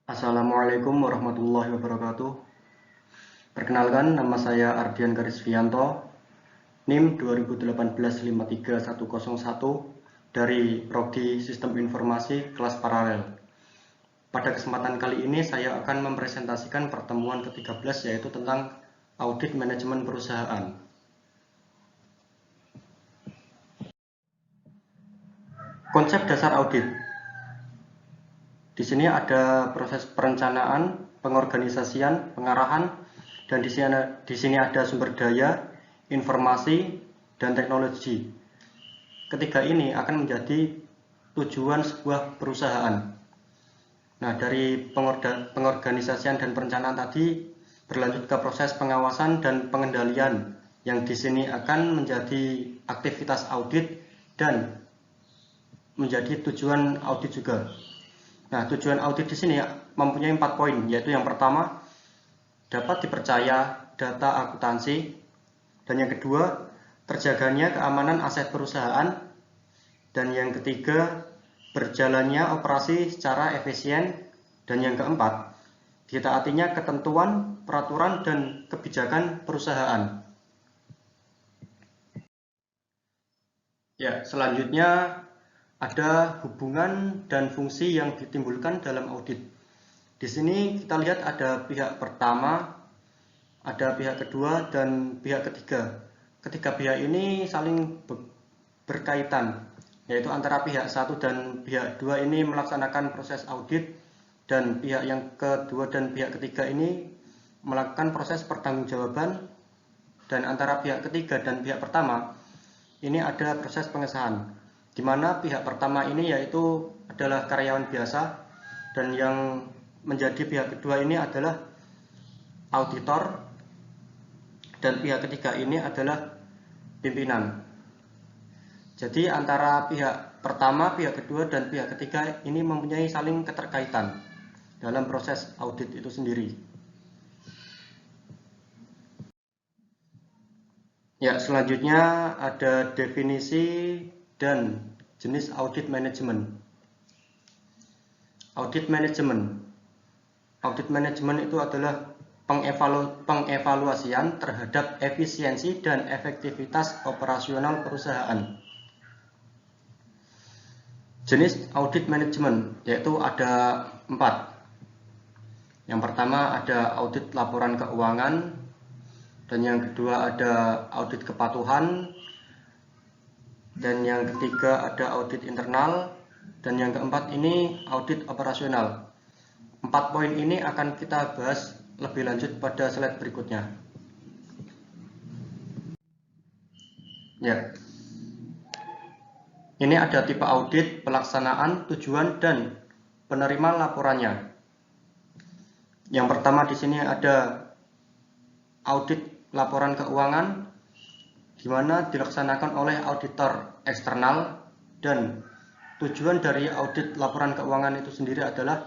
Assalamualaikum warahmatullahi wabarakatuh. Perkenalkan, nama saya Ardian Garisvianto, NIM 2018-53101 dari Prodi Sistem Informasi kelas paralel. Pada kesempatan kali ini saya akan mempresentasikan pertemuan ke-13 yaitu tentang audit manajemen perusahaan. Konsep dasar audit. Di sini ada proses perencanaan, pengorganisasian, pengarahan, dan di sini ada sumber daya, informasi, dan teknologi. Ketiga ini akan menjadi tujuan sebuah perusahaan. Nah, dari pengorganisasian dan perencanaan tadi berlanjut ke proses pengawasan dan pengendalian yang di sini akan menjadi aktivitas audit dan menjadi tujuan audit juga. Nah, tujuan audit di sini mempunyai 4 poin, yaitu yang pertama, dapat dipercaya data akuntansi, dan yang kedua, terjaganya keamanan aset perusahaan, dan yang ketiga, berjalannya operasi secara efisien, dan yang keempat, ditaatinya ketentuan, peraturan, dan kebijakan perusahaan. Ya, selanjutnya ada hubungan dan fungsi yang ditimbulkan dalam audit. Di sini kita lihat ada pihak pertama, ada pihak kedua, dan pihak ketiga. Ketiga pihak ini saling berkaitan, yaitu antara pihak satu dan pihak dua ini melaksanakan proses audit, dan pihak yang kedua dan pihak ketiga ini melakukan proses pertanggungjawaban, dan antara pihak ketiga dan pihak pertama ini ada proses pengesahan, di mana pihak pertama ini yaitu adalah karyawan biasa, dan yang menjadi pihak kedua ini adalah auditor, dan pihak ketiga ini adalah pimpinan. Jadi antara pihak pertama, pihak kedua, dan pihak ketiga ini mempunyai saling keterkaitan dalam proses audit itu sendiri. Ya, selanjutnya ada definisi dan jenis audit manajemen. Audit manajemen. Audit manajemen itu adalah pengevaluasian terhadap efisiensi dan efektivitas operasional perusahaan. Jenis audit manajemen yaitu ada 4. Yang pertama ada audit laporan keuangan, dan yang kedua ada audit kepatuhan, dan yang ketiga ada audit internal, dan yang keempat ini audit operasional. 4 poin ini akan kita bahas lebih lanjut pada slide berikutnya. Ya. Ini ada tipe audit, pelaksanaan, tujuan, dan penerima laporannya. Yang pertama di sini ada audit laporan keuangan, di mana dilaksanakan oleh auditor eksternal, dan tujuan dari audit laporan keuangan itu sendiri adalah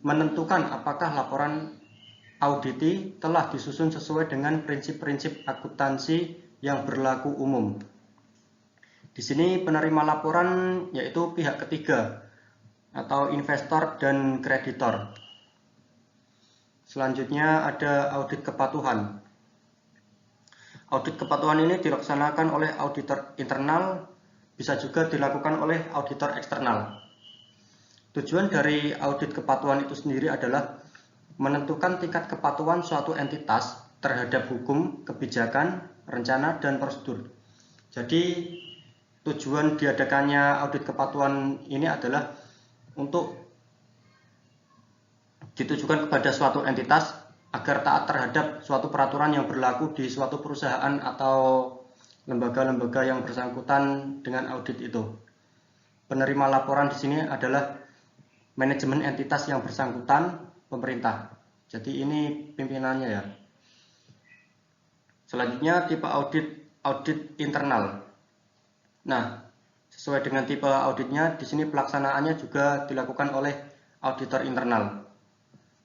menentukan apakah laporan auditi telah disusun sesuai dengan prinsip-prinsip akuntansi yang berlaku umum. Di sini penerima laporan yaitu pihak ketiga atau investor dan kreditor. Selanjutnya ada audit kepatuhan. Audit kepatuhan ini dilaksanakan oleh auditor internal, bisa juga dilakukan oleh auditor eksternal. Tujuan dari audit kepatuhan itu sendiri adalah menentukan tingkat kepatuhan suatu entitas terhadap hukum, kebijakan, rencana, dan prosedur. Jadi tujuan diadakannya audit kepatuhan ini adalah untuk ditujukan kepada suatu entitas agar taat terhadap suatu peraturan yang berlaku di suatu perusahaan atau lembaga-lembaga yang bersangkutan dengan audit itu. Penerima laporan di sini adalah manajemen entitas yang bersangkutan, pemerintah. Jadi ini pimpinannya ya. Selanjutnya tipe audit internal. Nah, sesuai dengan tipe auditnya, di sini pelaksanaannya juga dilakukan oleh auditor internal.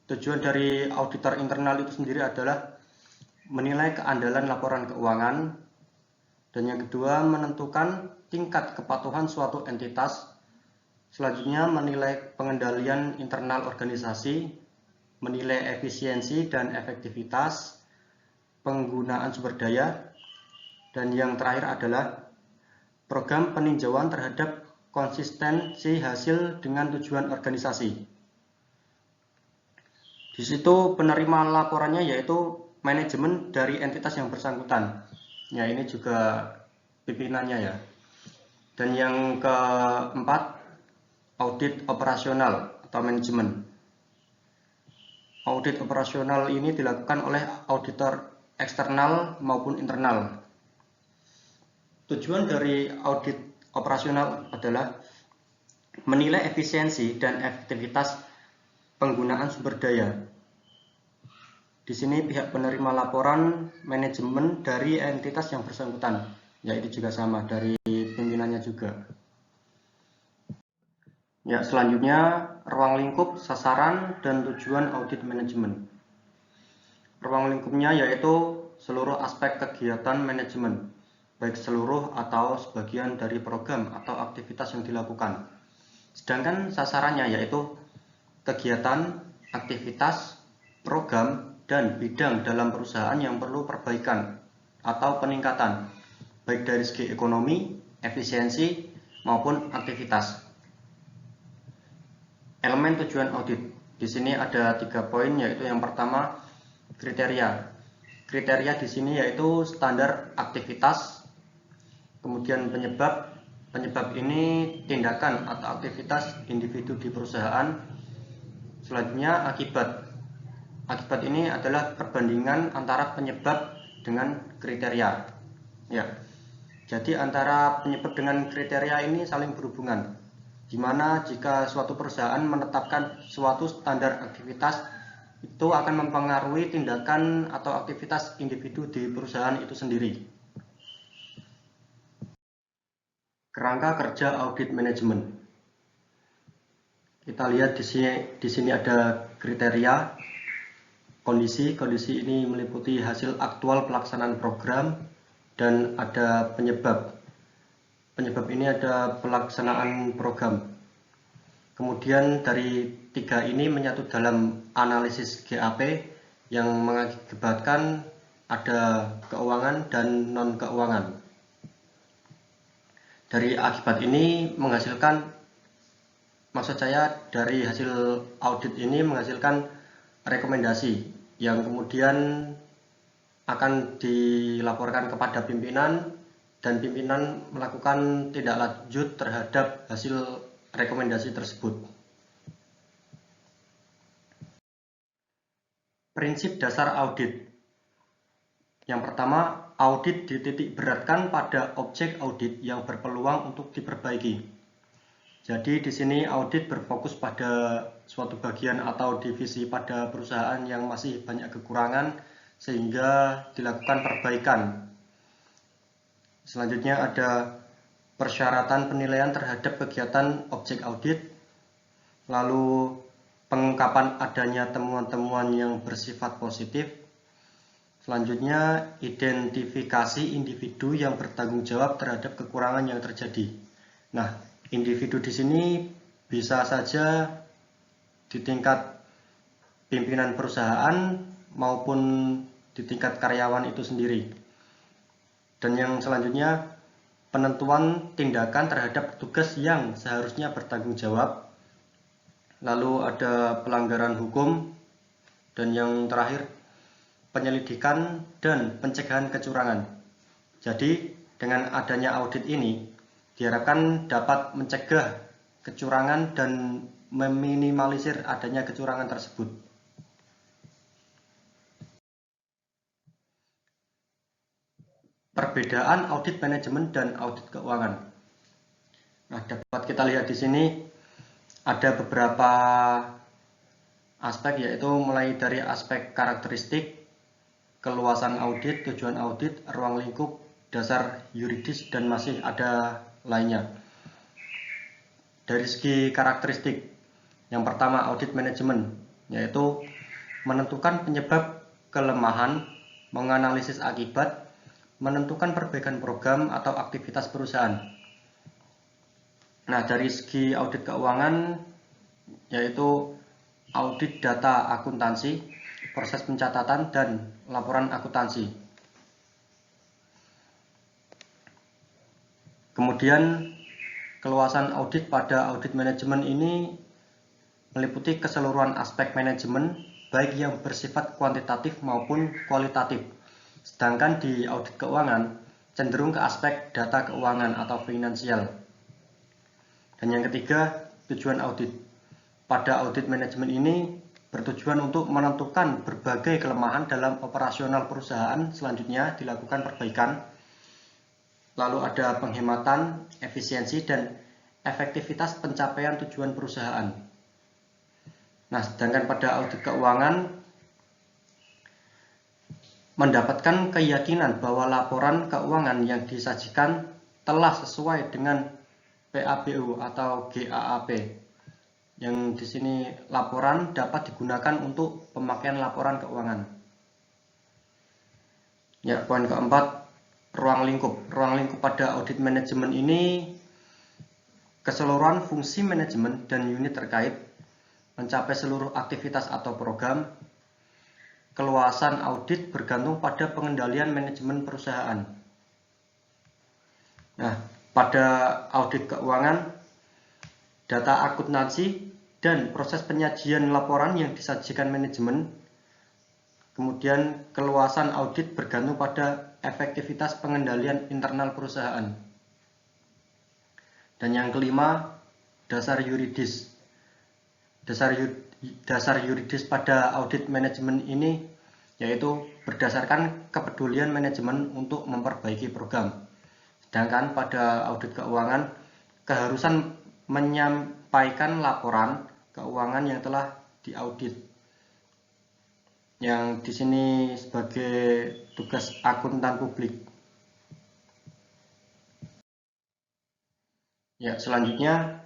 Tujuan dari auditor internal itu sendiri adalah menilai keandalan laporan keuangan, dan yang kedua menentukan tingkat kepatuhan suatu entitas. Selanjutnya menilai pengendalian internal organisasi, menilai efisiensi dan efektivitas penggunaan sumber daya, dan yang terakhir adalah program peninjauan terhadap konsistensi hasil dengan tujuan organisasi. Di situ penerima laporannya yaitu manajemen dari entitas yang bersangkutan. Ya, ini juga pimpinannya ya. Dan yang keempat, audit operasional atau manajemen. Audit operasional ini dilakukan oleh auditor eksternal maupun internal. Tujuan dari audit operasional adalah menilai efisiensi dan efektivitas penggunaan sumber daya. Di sini pihak penerima laporan manajemen dari entitas yang bersangkutan, yaitu juga sama dari pimpinannya juga. Ya, selanjutnya ruang lingkup, sasaran, dan tujuan audit manajemen. Ruang lingkupnya yaitu seluruh aspek kegiatan manajemen, baik seluruh atau sebagian dari program atau aktivitas yang dilakukan. Sedangkan sasarannya yaitu kegiatan, aktivitas, program, dan bidang dalam perusahaan yang perlu perbaikan atau peningkatan, baik dari segi ekonomi, efisiensi, maupun aktivitas. Elemen tujuan audit. Di sini ada 3 poin, yaitu yang pertama kriteria. Kriteria di sini yaitu standar aktivitas, kemudian penyebab. Penyebab ini tindakan atau aktivitas individu di perusahaan. Selanjutnya akibat. Akibat ini adalah perbandingan antara penyebab dengan kriteria. Ya. Jadi antara penyebab dengan kriteria ini saling berhubungan. Di mana jika suatu perusahaan menetapkan suatu standar aktivitas, itu akan mempengaruhi tindakan atau aktivitas individu di perusahaan itu sendiri. Kerangka kerja audit manajemen. Kita lihat di sini ada kriteria. Kondisi ini meliputi hasil aktual pelaksanaan program, dan ada penyebab. Penyebab ini ada pelaksanaan program. Kemudian dari 3 ini menyatu dalam analisis GAP yang mengakibatkan ada keuangan dan non-keuangan. Dari akibat ini menghasilkan, maksud saya dari hasil audit ini menghasilkan rekomendasi yang kemudian akan dilaporkan kepada pimpinan, dan pimpinan melakukan tindak lanjut terhadap hasil rekomendasi tersebut. Prinsip dasar audit. Yang pertama, audit dititik beratkan pada objek audit yang berpeluang untuk diperbaiki. Jadi di sini audit berfokus pada suatu bagian atau divisi pada perusahaan yang masih banyak kekurangan sehingga dilakukan perbaikan. Selanjutnya ada persyaratan penilaian terhadap kegiatan objek audit, lalu pengungkapan adanya temuan-temuan yang bersifat positif. Selanjutnya identifikasi individu yang bertanggung jawab terhadap kekurangan yang terjadi. Nah, individu di sini bisa saja di tingkat pimpinan perusahaan maupun di tingkat karyawan itu sendiri. Dan yang selanjutnya, penentuan tindakan terhadap petugas yang seharusnya bertanggung jawab. Lalu ada pelanggaran hukum. Dan yang terakhir, penyelidikan dan pencegahan kecurangan. Jadi, dengan adanya audit ini, diharapkan dapat mencegah kecurangan dan meminimalisir adanya kecurangan tersebut. Perbedaan audit manajemen dan audit keuangan. Nah, dapat kita lihat di sini ada beberapa aspek, yaitu mulai dari aspek karakteristik, keluasan audit, tujuan audit, ruang lingkup, dasar yuridis, dan masih ada lainnya. Dari segi karakteristik, yang pertama audit manajemen, yaitu menentukan penyebab kelemahan, menganalisis akibat, menentukan perbaikan program atau aktivitas perusahaan. Nah, dari segi audit keuangan, yaitu audit data akuntansi, proses pencatatan, dan laporan akuntansi. Kemudian keluasan audit pada audit manajemen ini meliputi keseluruhan aspek manajemen, baik yang bersifat kuantitatif maupun kualitatif. Sedangkan di audit keuangan cenderung ke aspek data keuangan atau finansial. Dan yang ketiga, tujuan audit. Pada audit manajemen ini bertujuan untuk menentukan berbagai kelemahan dalam operasional perusahaan, selanjutnya dilakukan perbaikan. Lalu ada penghematan, efisiensi, dan efektivitas pencapaian tujuan perusahaan. Nah, sedangkan pada audit keuangan mendapatkan keyakinan bahwa laporan keuangan yang disajikan telah sesuai dengan PABU atau GAAP. Yang di sini laporan dapat digunakan untuk pemakaian laporan keuangan. Ya, poin keempat, ruang lingkup. Ruang lingkup pada audit manajemen ini keseluruhan fungsi manajemen dan unit terkait, mencapai seluruh aktivitas atau program. Keluasan audit bergantung pada pengendalian manajemen perusahaan. Nah, pada audit keuangan, data akuntansi dan proses penyajian laporan yang disajikan manajemen. Kemudian keluasan audit bergantung pada efektivitas pengendalian internal perusahaan. Dan yang kelima, dasar yuridis. Dasar yuridis pada audit manajemen ini yaitu berdasarkan kepedulian manajemen untuk memperbaiki program. Sedangkan pada audit keuangan, keharusan menyampaikan laporan keuangan yang telah diaudit. Yang di sini sebagai tugas akuntan publik. Ya, selanjutnya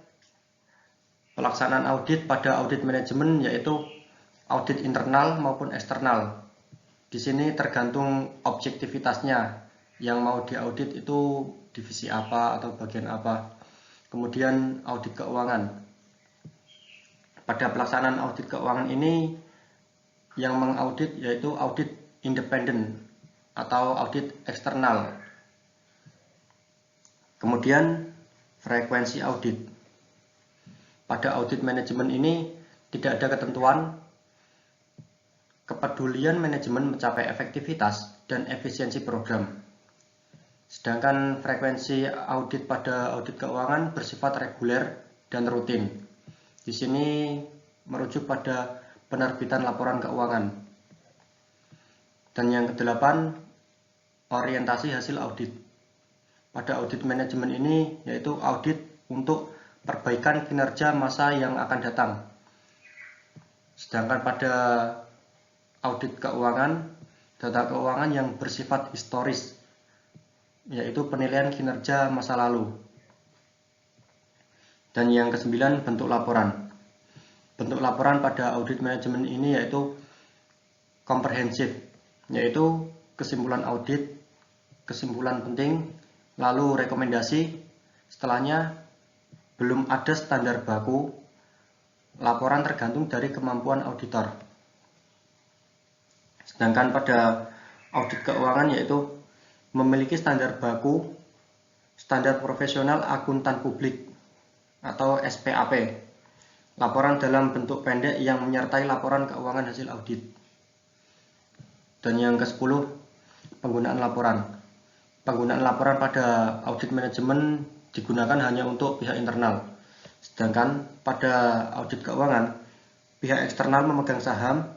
pelaksanaan audit pada audit manajemen yaitu audit internal maupun eksternal. Di sini tergantung objektivitasnya, yang mau diaudit itu divisi apa atau bagian apa. Kemudian audit keuangan. Pada pelaksanaan audit keuangan ini yang mengaudit yaitu audit independen atau audit eksternal. Kemudian frekuensi audit. Pada audit manajemen ini tidak ada ketentuan. Kepedulian manajemen mencapai efektivitas dan efisiensi program. Sedangkan frekuensi audit pada audit keuangan bersifat reguler dan rutin. Di sini merujuk pada penerbitan laporan keuangan. Dan yang kedelapan, orientasi hasil audit. Pada audit manajemen ini yaitu audit untuk perbaikan kinerja masa yang akan datang. Sedangkan pada audit keuangan, data keuangan yang bersifat historis, yaitu penilaian kinerja masa lalu. Dan yang kesembilan, bentuk laporan. Bentuk laporan pada audit manajemen ini yaitu komprehensif, yaitu kesimpulan audit, kesimpulan penting, lalu rekomendasi. Setelahnya belum ada standar baku. Laporan tergantung dari kemampuan auditor. Sedangkan pada audit keuangan yaitu memiliki standar baku, standar profesional akuntan publik atau SPAP. Laporan dalam bentuk pendek yang menyertai laporan keuangan hasil audit. Dan yang ke-10, penggunaan laporan. Penggunaan laporan pada audit manajemen digunakan hanya untuk pihak internal. Sedangkan pada audit keuangan, pihak eksternal memegang saham.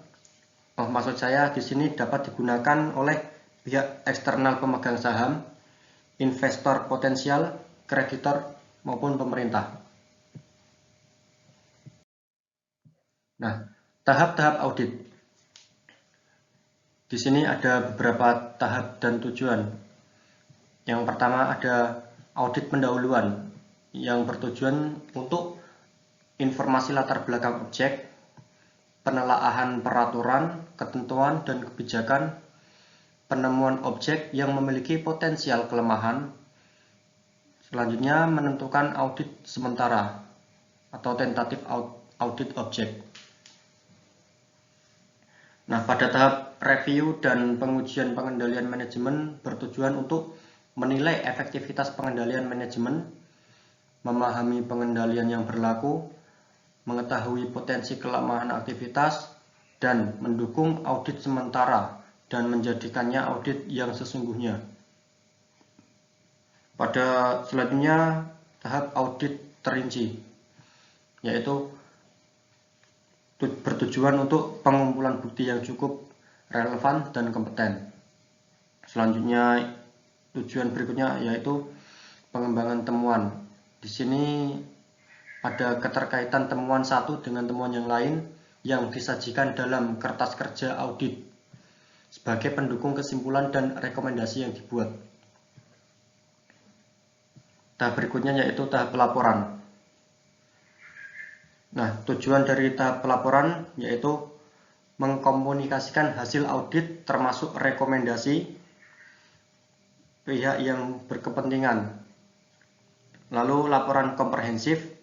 Maksud saya di sini dapat digunakan oleh pihak eksternal pemegang saham, investor potensial, kreditor, maupun pemerintah. Nah, tahap-tahap audit. Di sini ada beberapa tahap dan tujuan. Yang pertama ada audit pendahuluan yang bertujuan untuk informasi latar belakang objek, penelaahan peraturan, ketentuan, dan kebijakan, penemuan objek yang memiliki potensial kelemahan. Selanjutnya menentukan audit sementara atau tentatif audit objek. Nah, pada tahap review dan pengujian pengendalian manajemen bertujuan untuk menilai efektivitas pengendalian manajemen, memahami pengendalian yang berlaku, mengetahui potensi kelemahan aktivitas, dan mendukung audit sementara dan menjadikannya audit yang sesungguhnya. Pada selanjutnya, tahap audit terinci, yaitu bertujuan untuk pengumpulan bukti yang cukup relevan dan kompeten. Selanjutnya, tujuan berikutnya yaitu pengembangan temuan. Di sini ada keterkaitan temuan satu dengan temuan yang lain yang disajikan dalam kertas kerja audit sebagai pendukung kesimpulan dan rekomendasi yang dibuat. Tahap berikutnya yaitu tahap pelaporan. Nah, tujuan dari tahap pelaporan yaitu mengkomunikasikan hasil audit termasuk rekomendasi pihak yang berkepentingan. Lalu laporan komprehensif.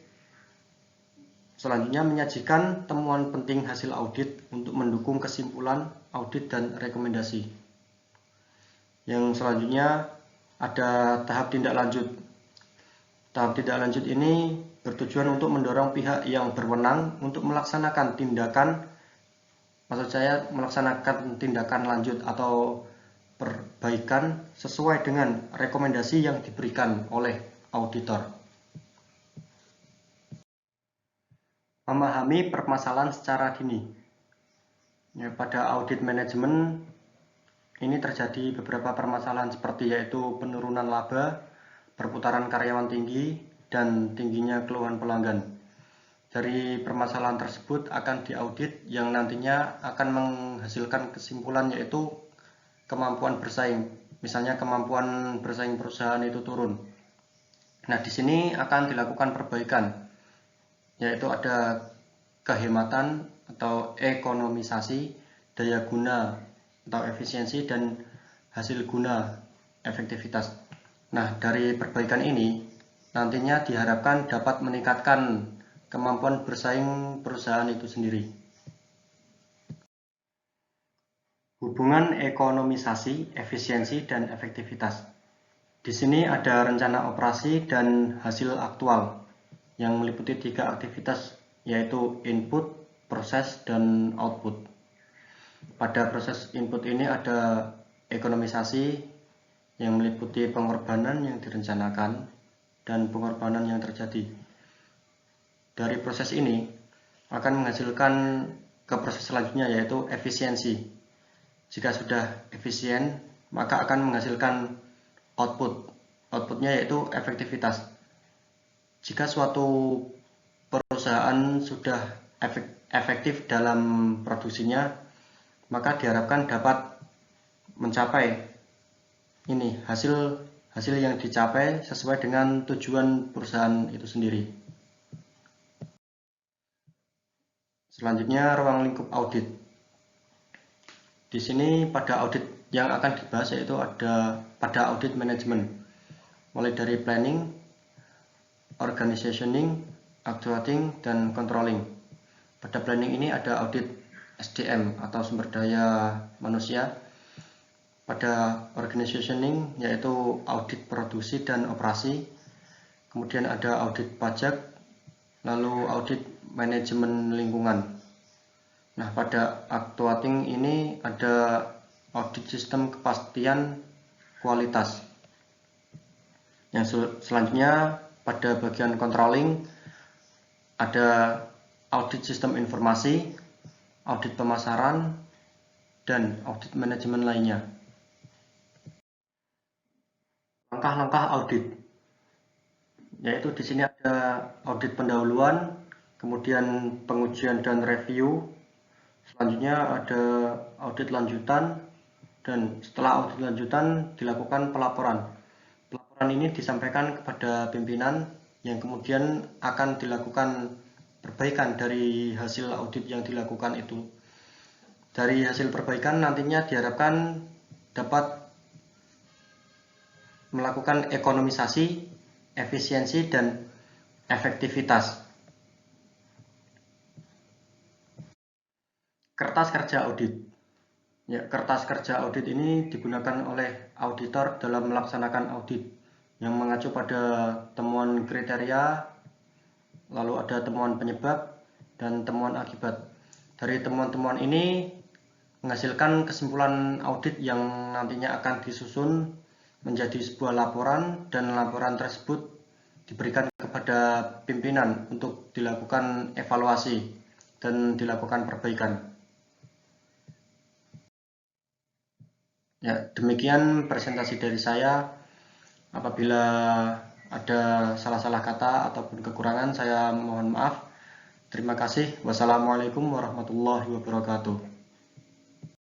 Selanjutnya menyajikan temuan penting hasil audit untuk mendukung kesimpulan audit dan rekomendasi. Yang selanjutnya ada tahap tindak lanjut. Tahap tindak lanjut ini bertujuan untuk mendorong pihak yang berwenang untuk melaksanakan tindakan, melaksanakan tindakan lanjut atau perbaikan sesuai dengan rekomendasi yang diberikan oleh auditor. Memahami permasalahan secara dini. Ya, pada audit manajemen ini terjadi beberapa permasalahan seperti yaitu penurunan laba, perputaran karyawan tinggi, dan tingginya keluhan pelanggan. Dari permasalahan tersebut akan diaudit yang nantinya akan menghasilkan kesimpulan yaitu kemampuan bersaing. Misalnya kemampuan bersaing perusahaan itu turun. Nah, di sini akan dilakukan perbaikan, yaitu ada kehematan atau ekonomisasi, daya guna atau efisiensi, dan hasil guna efektivitas. Nah, dari perbaikan ini nantinya diharapkan dapat meningkatkan kemampuan bersaing perusahaan itu sendiri. Hubungan ekonomisasi, efisiensi, dan efektivitas. Di sini ada rencana operasi dan hasil aktual yang meliputi 3 aktivitas, yaitu input, proses, dan output. Pada proses input ini ada ekonomisasi yang meliputi pengorbanan yang direncanakan dan pengorbanan yang terjadi. Dari proses ini akan menghasilkan ke proses selanjutnya yaitu efisiensi. Jika sudah efisien, maka akan menghasilkan output. Outputnya yaitu efektivitas. Jika suatu perusahaan sudah efektif dalam produksinya, maka diharapkan dapat mencapai ini hasil yang dicapai sesuai dengan tujuan perusahaan itu sendiri. Selanjutnya ruang lingkup audit. Di sini pada audit yang akan dibahas yaitu ada pada audit manajemen, mulai dari planning, organizationing, actuating, dan controlling. Pada planning ini ada audit SDM atau sumber daya manusia. Pada organizationing yaitu audit produksi dan operasi, kemudian ada audit pajak, lalu audit manajemen lingkungan. Nah, pada actuating ini ada audit sistem kepastian kualitas. Yang selanjutnya pada bagian controlling ada audit sistem informasi, audit pemasaran, dan audit manajemen lainnya. Langkah-langkah audit, yaitu di sini ada audit pendahuluan, kemudian pengujian dan review, selanjutnya ada audit lanjutan, dan setelah audit lanjutan dilakukan pelaporan. Pelaporan ini disampaikan kepada pimpinan yang kemudian akan dilakukan perbaikan dari hasil audit yang dilakukan itu. Dari hasil perbaikan nantinya diharapkan dapat melakukan ekonomisasi, efisiensi, dan efektivitas. Kertas kerja audit. Ya, kertas kerja audit ini digunakan oleh auditor dalam melaksanakan audit yang mengacu pada temuan kriteria, lalu ada temuan penyebab dan temuan akibat. Dari temuan-temuan ini menghasilkan kesimpulan audit yang nantinya akan disusun menjadi sebuah laporan, dan laporan tersebut diberikan kepada pimpinan untuk dilakukan evaluasi dan dilakukan perbaikan. Ya, demikian presentasi dari saya. Apabila ada salah-salah kata ataupun kekurangan, saya mohon maaf. Terima kasih. Wassalamualaikum warahmatullahi wabarakatuh.